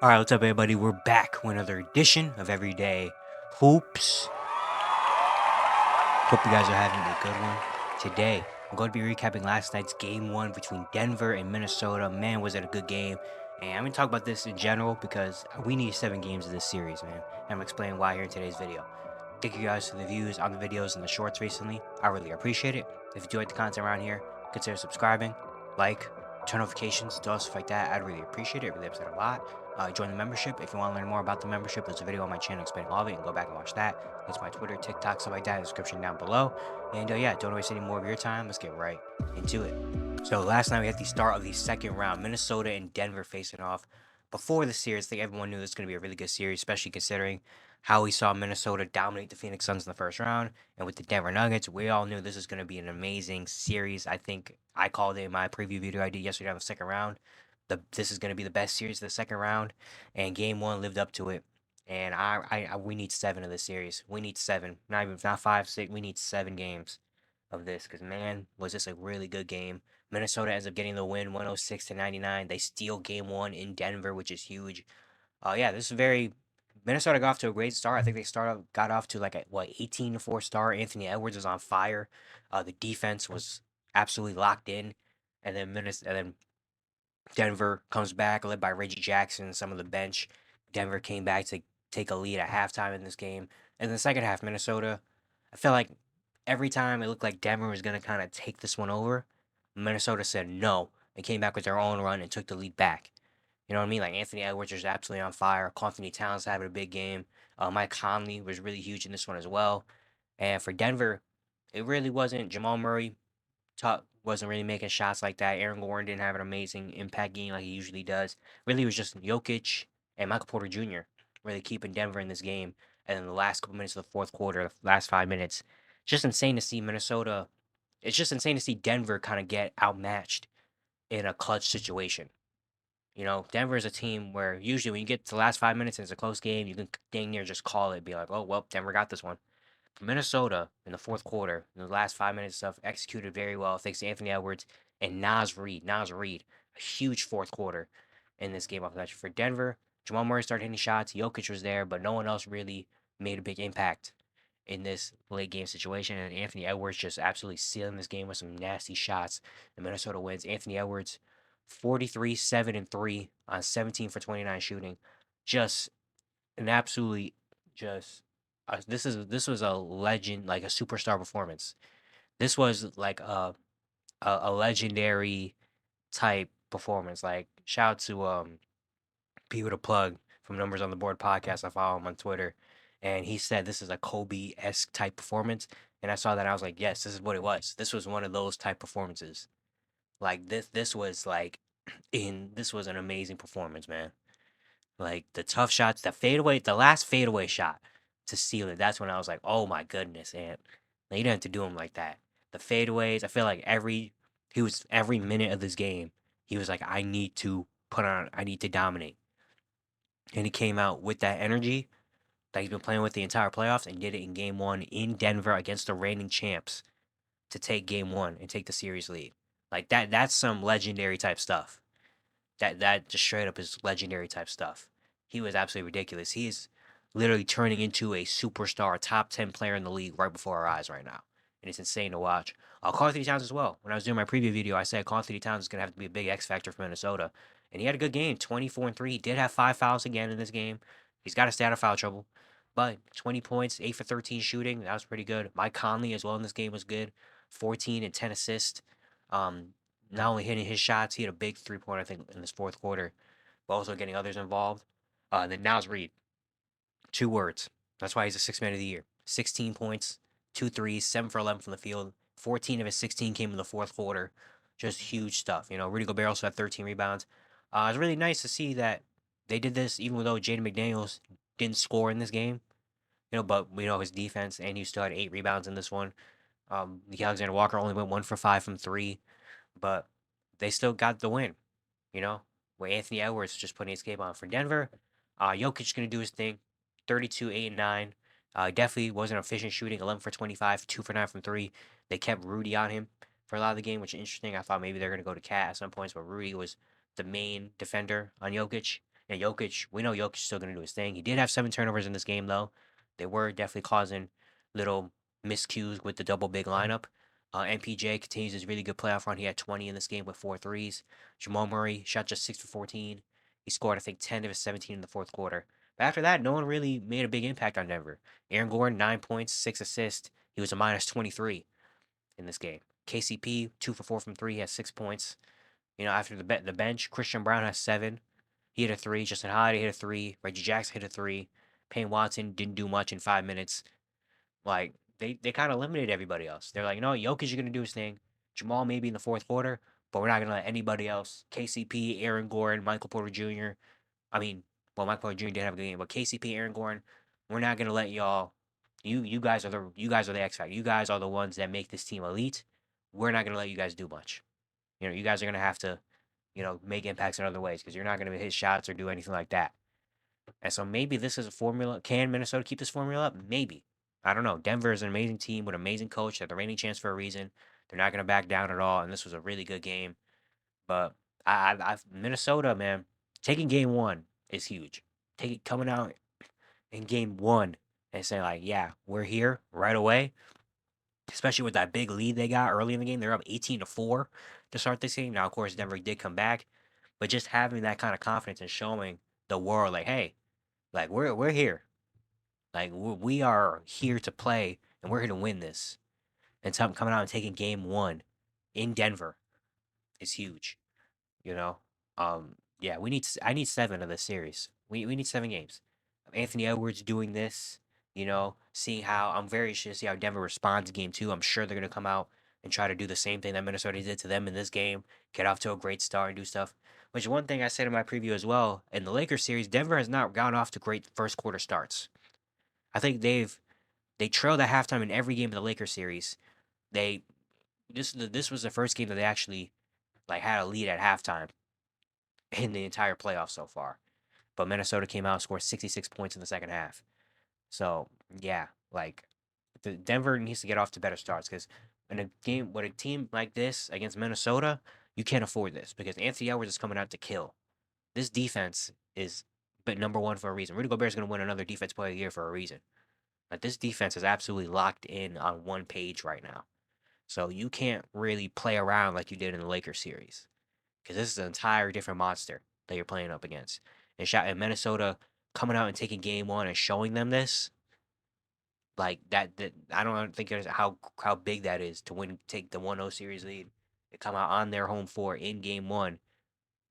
All right, what's up, everybody? We're back with another edition of Everyday Hoops. Hope you guys are having a good one. Today, I'm going to be recapping last night's game one between Denver and Minnesota. Man, was it a good game. And I'm going to talk about this in general because we need 7 games of this series, man. And I'm going to explain why here in today's video. Thank you guys for the views on the videos and the shorts recently. I really appreciate it. If you do like the content around here, consider subscribing, like, turn notifications, do all stuff like that. I'd really appreciate it. It really helps out a lot. Join the membership. If you want to learn more about the membership, there's a video on my channel explaining all of it. You can go back and watch that. Links to my Twitter, TikTok, stuff like that in the description down below. And yeah, don't waste any more of your time. Let's get right into it. So last night we had the start of the second round. Minnesota and Denver facing off. Before the series, I think everyone knew this was going to be a really good series, especially considering how we saw Minnesota dominate the Phoenix Suns in the first round. And with the Denver Nuggets, we all knew this was going to be an amazing series. I think I called it in my preview video I did yesterday on the second round. This is going to be the best series of the second round, and Game One lived up to it. And we need 7 of this series. We need 7, not 5, 6. We need 7 games of this because man, was this a really good game. Minnesota ends up getting the win, 106-99. They steal Game One in Denver, which is huge. Yeah, this is very. Minnesota got off to a great start. I think they got off to like a 18-4 start. Anthony Edwards was on fire. The defense was absolutely locked in, and then Denver comes back led by Reggie Jackson and some of the bench. Denver came back to take a lead at halftime in this game. And in the second half, Minnesota, I felt like every time it looked like Denver was going to kind of take this one over, Minnesota said no and came back with their own run and took the lead back. You know what I mean? Like Anthony Edwards was absolutely on fire. Anthony Towns having a big game. Mike Conley was really huge in this one as well. And for Denver, it really wasn't Jamal Murray wasn't really making shots like that. Aaron Gordon didn't have an amazing impact game like he usually does. Really, it was just Jokic and Michael Porter Jr. really keeping Denver in this game. And then the last couple minutes of the fourth quarter, the last 5 minutes, just insane to see Minnesota. It's just insane to see Denver kind of get outmatched in a clutch situation. You know, Denver is a team where usually when you get to the last 5 minutes and it's a close game, you can dang near just call it, be like, oh well, Denver got this one. Minnesota in the fourth quarter, in the last 5 minutes stuff, executed very well thanks to Anthony Edwards and Naz Reid. Naz Reid, a huge fourth quarter in this game off the bench. For Denver, Jamal Murray started hitting shots. Jokic was there, but no one else really made a big impact in this late game situation. And Anthony Edwards just absolutely sealing this game with some nasty shots. And Minnesota wins. Anthony Edwards, 43, 7, and 3 on 17 for 29 shooting. Just an absolutely just this was a legend, like a superstar performance. This was like a legendary type performance. Like shout out to P with a plug from Numbers on the Board podcast. I follow him on Twitter, and he said this is a Kobe-esque type performance. And I saw that, I was like, yes, this is what it was. This was one of those type performances. Like this was like this was an amazing performance, man. Like the tough shots, the fadeaway, the last fadeaway shot to seal it. That's when I was like, oh my goodness, and you didn't have to do them like that. The fadeaways, I feel like every minute of this game, he was like, I need to dominate. And he came out with that energy that he's been playing with the entire playoffs and did it in game one in Denver against the reigning champs to take game one and take the series lead. Like that's some legendary type stuff. That just straight up is legendary type stuff. He was absolutely ridiculous. He is literally turning into a superstar, top 10 player in the league right before our eyes right now. And it's insane to watch. Karl Anthony Towns as well. When I was doing my preview video, I said Karl Anthony Towns is going to have to be a big X factor for Minnesota. And he had a good game, 24 and 3. He did have 5 fouls again in this game. He's got to stay out of foul trouble. But 20 points, 8 for 13 shooting. That was pretty good. Mike Conley as well in this game was good. 14 and 10 assists. Um, not only hitting his shots, he had a big 3-pointer, I think, in this fourth quarter, but also getting others involved. And then Naz Reid, 2 words. That's why he's a sixth man of the year. 16 points, 2 threes, 7 for 11 from the field. 14 of his 16 came in the fourth quarter. Just huge stuff. You know, Rudy Gobert also had 13 rebounds. It's really nice to see that they did this, even though Jaden McDaniels didn't score in this game. You know, but we know his defense, and he still had 8 rebounds in this one. Nick Alexander Walker only went 1 for 5 from 3, but they still got the win, you know, where Anthony Edwards just putting escape on for Denver. Jokic going to do his thing, 32, 8, and 9. Definitely wasn't efficient shooting, 11 for 25, 2 for 9 from 3. They kept Rudy on him for a lot of the game, which is interesting. I thought maybe they're going to go to Cat at some points, but Rudy was the main defender on Jokic. And Jokic, we know Jokic is still going to do his thing. He did have 7 turnovers in this game, though. They were definitely causing little miscues with the double big lineup. MPJ continues his really good playoff run. He had 20 in this game with 4 threes. Jamal Murray shot just 6 for 14. He scored, I think, 10 of his 17 in the fourth quarter. But after that, no one really made a big impact on Denver. Aaron Gordon, 9 points, 6 assists. He was a minus 23 in this game. KCP, 2 for 4 from three, he has 6 points. After the bench, Christian Brown has 7. He hit a three. Justin Holiday hit a three. Reggie Jackson hit a three. Payne Watson didn't do much in 5 minutes. Like they kind of limited everybody else. They're like, Jokic is gonna do his thing. Jamal maybe in the fourth quarter, but we're not gonna let anybody else. KCP, Aaron Gordon, Michael Porter Jr. I mean, well, Michael Porter Jr. didn't have a good game, but KCP, Aaron Gordon, we're not gonna let y'all. You guys are the X factor. You guys are the ones that make this team elite. We're not gonna let you guys do much. You guys are gonna have to, make impacts in other ways because you're not gonna hit shots or do anything like that. And so maybe this is a formula. Can Minnesota keep this formula up? Maybe. I don't know. Denver is an amazing team with an amazing coach. They're the reigning champs for a reason. They're not going to back down at all. And this was a really good game. But Minnesota, man, taking game one is huge. Coming out in game one and saying like, yeah, we're here right away. Especially with that big lead they got early in the game, they're up 18-4 to start this game. Now, of course, Denver did come back, but just having that kind of confidence and showing the world, like, hey, like we're here. Like we are here to play and we're here to win this. And coming out and taking game one in Denver is huge. You know, yeah, I need 7 of this series. We need 7 games. Anthony Edwards doing this. Seeing how I'm very interested to see how Denver responds to game two. I'm sure they're gonna come out and try to do the same thing that Minnesota did to them in this game. Get off to a great start and do stuff. Which one thing I said in my preview as well in the Lakers series, Denver has not gone off to great first quarter starts. I think they trailed at halftime in every game of the Lakers series. They this was the first game that they actually like had a lead at halftime in the entire playoffs so far. But Minnesota came out and scored 66 points in the second half. So yeah, like the Denver needs to get off to better starts because in a game with a team like this against Minnesota, you can't afford this because Anthony Edwards is coming out to kill. This defense is but number one for a reason. Rudy Gobert is going to win another Defense Player of the Year for a reason. Like this defense is absolutely locked in on one page right now. So you can't really play around like you did in the Lakers series because this is an entire different monster that you're playing up against. And Minnesota coming out and taking game one and showing them this, like that I don't think there's how big that is to take the 1-0 series lead and come out on their home floor in game one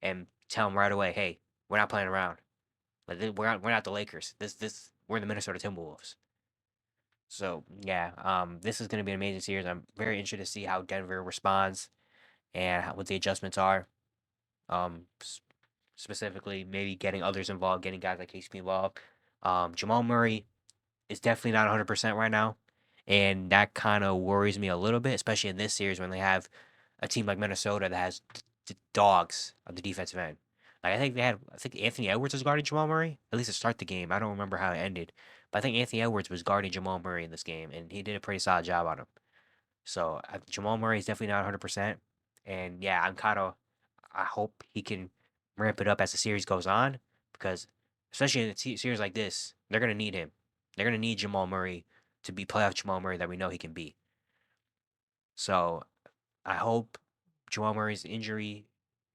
and tell them right away, hey, we're not playing around. Like we're not the Lakers. We're the Minnesota Timberwolves. So yeah, this is going to be an amazing series. I'm very interested to see how Denver responds and what the adjustments are. Specifically, maybe getting others involved, getting guys like KCP involved. Jamal Murray is definitely not 100% right now, and that kind of worries me a little bit, especially in this series when they have a team like Minnesota that has dogs on the defensive end. Like I think Anthony Edwards was guarding Jamal Murray at least to start the game. I don't remember how it ended, but I think Anthony Edwards was guarding Jamal Murray in this game, and he did a pretty solid job on him. So Jamal Murray is definitely not 100%, and yeah, I hope he can ramp it up as the series goes on because especially in a series like this, they're gonna need him. They're gonna need Jamal Murray to be playoff Jamal Murray that we know he can be. So I hope Jamal Murray's injury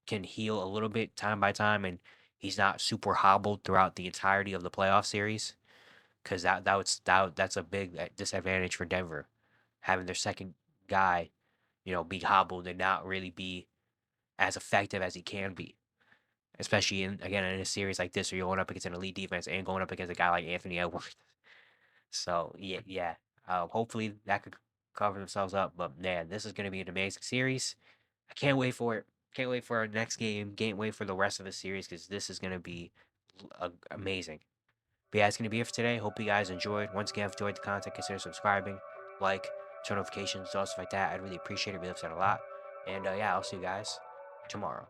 can heal a little bit time by time and he's not super hobbled throughout the entirety of the playoff series because that's a big disadvantage for Denver having their second guy, be hobbled and not really be as effective as he can be. Especially in a series like this where you're going up against an elite defense and going up against a guy like Anthony Edwards. So yeah. Hopefully that could cover themselves up. But man, this is gonna be an amazing series. I can't wait for it. Can't wait for our next game. Can't wait for the rest of the series because this is gonna be amazing. But yeah, it's gonna be it for today. Hope you guys enjoyed. Once again, if you enjoyed the content, consider subscribing, like, turn notifications, all stuff like that. I'd really appreciate it. Really upset a lot. And yeah, I'll see you guys tomorrow.